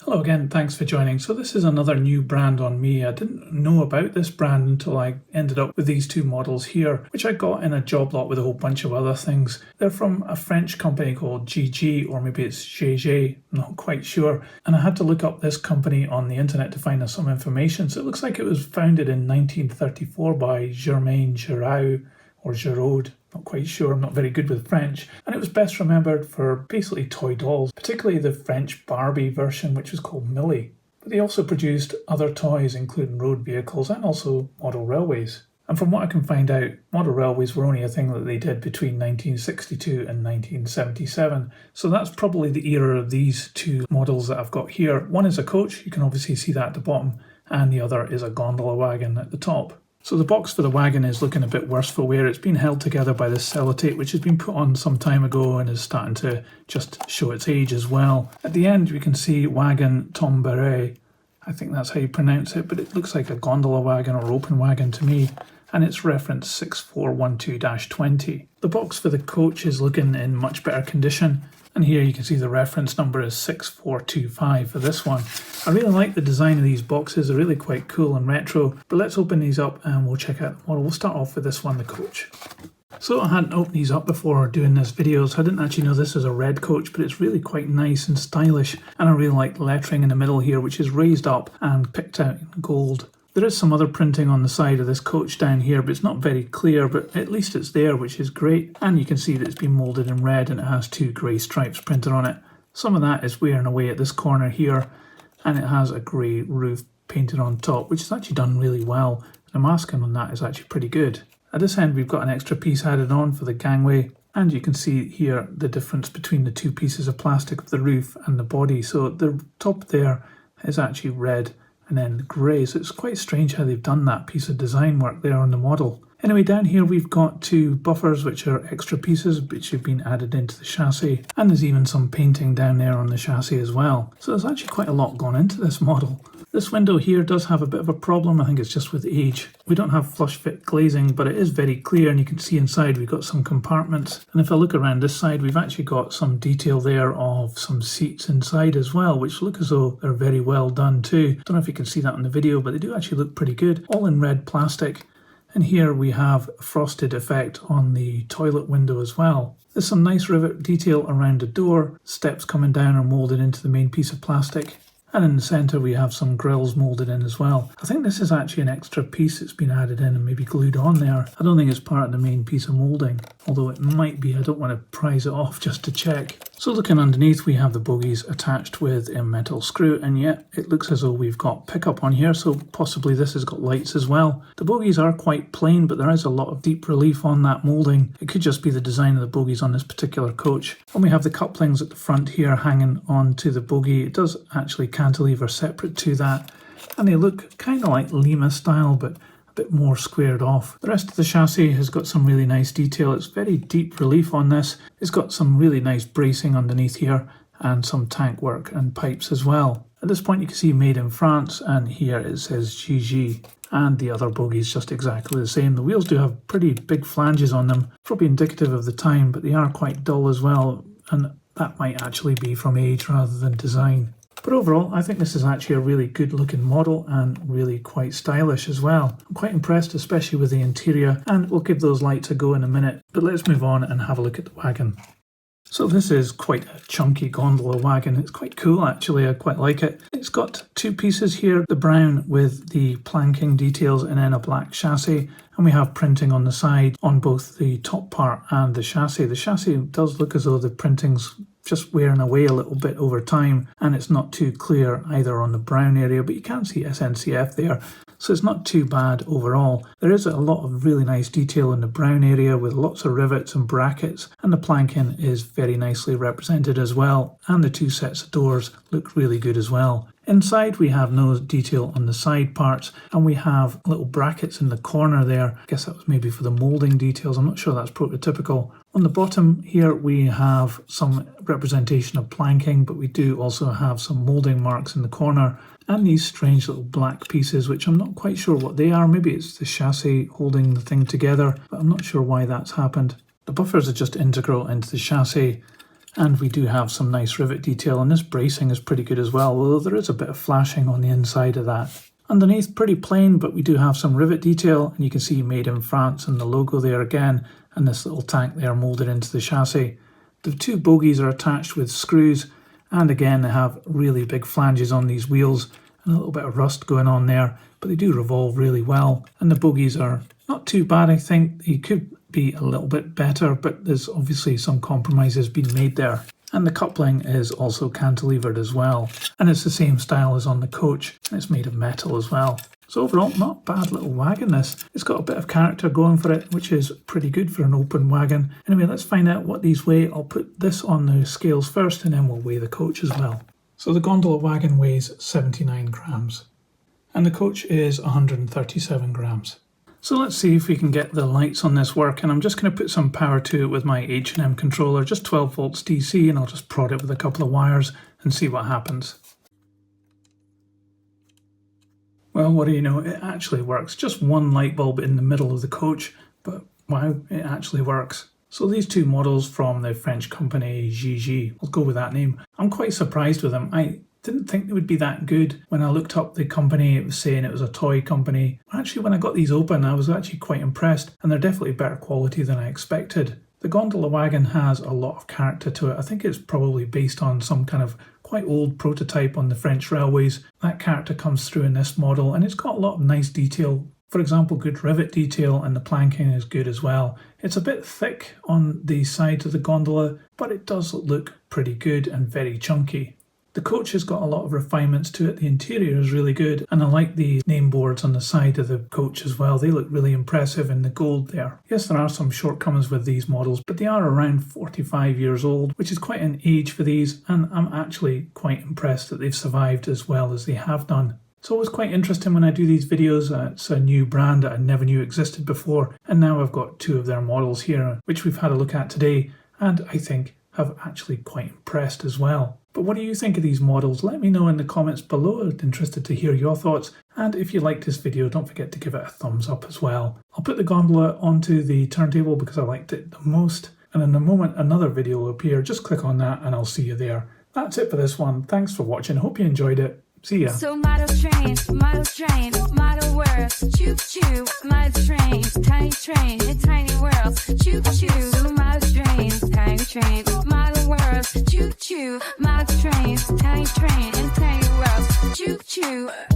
Hello again, thanks for joining. So this is another new brand on me. I didn't know about this brand until I ended up with these two models here, which I got in a job lot with a whole bunch of other things. They're from a French company called GeGe, or maybe it's Gégé, I'm not quite sure. And I had to look up this company on the internet to find some information. So it looks like it was founded in 1934 by Germain Giraud, or Giraud, not quite sure, I'm not very good with French, and it was best remembered for basically toy dolls, particularly the French Barbie version, which was called Millie. But they also produced other toys, including road vehicles and also model railways. And from what I can find out, model railways were only a thing that they did between 1962 and 1977. So that's probably the era of these two models that I've got here. One is a coach, you can obviously see that at the bottom, and the other is a gondola wagon at the top. So the box for the wagon is looking a bit worse for wear. It's been held together by this sellotape, which has been put on some time ago and is starting to just show its age as well. At the end, we can see Wagon Tomberay. I think that's how you pronounce it, but it looks like a gondola wagon or open wagon to me, and it's reference 6412-20. The box for the coach is looking in much better condition, and here you can see the reference number is 6425 for this one. I really like the design of these boxes, they're really quite cool and retro, but let's open these up and we'll check out the model. We'll start off with this one, the coach. So I hadn't opened these up before doing this video, so I didn't actually know this is a red coach, but it's really quite nice and stylish, and I really like the lettering in the middle here, which is raised up and picked out in gold. There is some other printing on the side of this coach down here, but it's not very clear, but at least it's there, which is great. And you can see that it's been moulded in red and it has two grey stripes printed on it. Some of that is wearing away at this corner here, and it has a grey roof painted on top, which is actually done really well. The masking on that is actually pretty good. At this end, we've got an extra piece added on for the gangway, and you can see here the difference between the two pieces of plastic of the roof and the body. So the top there is actually red and then grey, so it's quite strange how they've done that piece of design work there on the model. Anyway, down here we've got two buffers, which are extra pieces which have been added into the chassis, and there's even some painting down there on the chassis as well. So there's actually quite a lot gone into this model. This window here does have a bit of a problem. I think it's just with age. We don't have flush fit glazing, but it is very clear, and you can see inside we've got some compartments. And if I look around this side, we've actually got some detail there of some seats inside as well, which look as though they're very well done too. Don't know if you can see that in the video, but they do actually look pretty good. All in red plastic. And here we have a frosted effect on the toilet window as well. There's some nice rivet detail around the door. Steps coming down are moulded into the main piece of plastic. And in the centre we have some grills moulded in as well. I think this is actually an extra piece that's been added in and maybe glued on there. I don't think it's part of the main piece of moulding, although it might be. I don't want to prise it off just to check. So looking underneath, we have the bogies attached with a metal screw, and yet it looks as though we've got pickup on here, so possibly this has got lights as well. The bogies are quite plain, but there is a lot of deep relief on that moulding. It could just be the design of the bogies on this particular coach. And we have the couplings at the front here hanging onto the bogie. It does actually cantilever separate to that, and they look kind of like Lima style, but a bit more squared off. The rest of the chassis has got some really nice detail. It's very deep relief on this. It's got some really nice bracing underneath here and some tank work and pipes as well. At this point you can see made in France, and here it says GeGe, and the other bogie is just exactly the same. The wheels do have pretty big flanges on them, probably indicative of the time, but they are quite dull as well, and that might actually be from age rather than design. But overall, I think this is actually a really good looking model and really quite stylish as well. I'm quite impressed, especially with the interior, and we'll give those lights a go in a minute. But let's move on and have a look at the wagon. So this is quite a chunky gondola wagon. It's quite cool actually, I quite like it. It's got two pieces here, the brown with the planking details and then a black chassis. And we have printing on the side on both the top part and the chassis. The chassis does look as though the printing's just wearing away a little bit over time, and it's not too clear either on the brown area, but you can see SNCF there, so it's not too bad overall. There is a lot of really nice detail in the brown area with lots of rivets and brackets, and the planking is very nicely represented as well, and the two sets of doors look really good as well. Inside we have no detail on the side parts, and we have little brackets in the corner there. I guess that was maybe for the moulding details. I'm not sure that's prototypical. On the bottom here we have some representation of planking, but we do also have some moulding marks in the corner, and these strange little black pieces, which I'm not quite sure what they are. Maybe it's the chassis holding the thing together, but I'm not sure why that's happened. The buffers are just integral into the chassis, And we do have some nice rivet detail, and this bracing is pretty good as well, although there is a bit of flashing on the inside of that. Underneath, pretty plain, but we do have some rivet detail, and you can see made in France and the logo there again, and this little tank there moulded into the chassis. The two bogies are attached with screws, and again they have really big flanges on these wheels and a little bit of rust going on there, but they do revolve really well. And the bogies are not too bad. I think they could be a little bit better, but there's obviously some compromises being made there. And the coupling is also cantilevered as well, and it's the same style as on the coach, and it's made of metal as well. So overall, not bad little wagon this. It's got a bit of character going for it, which is pretty good for an open wagon. Anyway, let's find out what these weigh. I'll put this on the scales first, and then we'll weigh the coach as well. So the gondola wagon weighs 79 grams, and the coach is 137 grams. So let's see if we can get the lights on this work, and I'm just going to put some power to it with my H&M controller, just 12 volts DC, and I'll just prod it with a couple of wires and see what happens. Well, what do you know, it actually works. Just one light bulb in the middle of the coach, but wow, it actually works. So these two models from the French company GeGe, I'll go with that name. I'm quite surprised with them. I didn't think they would be that good. When I looked up the company, it was saying it was a toy company. Actually, when I got these open, I was actually quite impressed, and they're definitely better quality than I expected. The gondola wagon has a lot of character to it. I think it's probably based on some kind of quite old prototype on the French railways. That character comes through in this model, and it's got a lot of nice detail. For example, good rivet detail, and the planking is good as well. It's a bit thick on the sides of the gondola, but it does look pretty good and very chunky. The coach has got a lot of refinements to it. The interior is really good, and I like the name boards on the side of the coach as well. They look really impressive in the gold there. Yes, there are some shortcomings with these models, but they are around 45 years old, which is quite an age for these, and I'm actually quite impressed that they've survived as well as they have done. It's always quite interesting when I do these videos. It's a new brand that I never knew existed before, and now I've got two of their models here, which we've had a look at today, and I think have actually quite impressed as well. But what do you think of these models? Let me know in the comments below. I'm interested to hear your thoughts. And if you liked this video, don't forget to give it a thumbs up as well. I'll put the gondola onto the turntable because I liked it the most. And in a moment, another video will appear. Just click on that and I'll see you there. That's it for this one. Thanks for watching. Hope you enjoyed it. See ya. So model train, model world, choo choo, model train, in tiny worlds, choo choo, model train, model world, choo choo, model train, in tiny worlds, choo choo.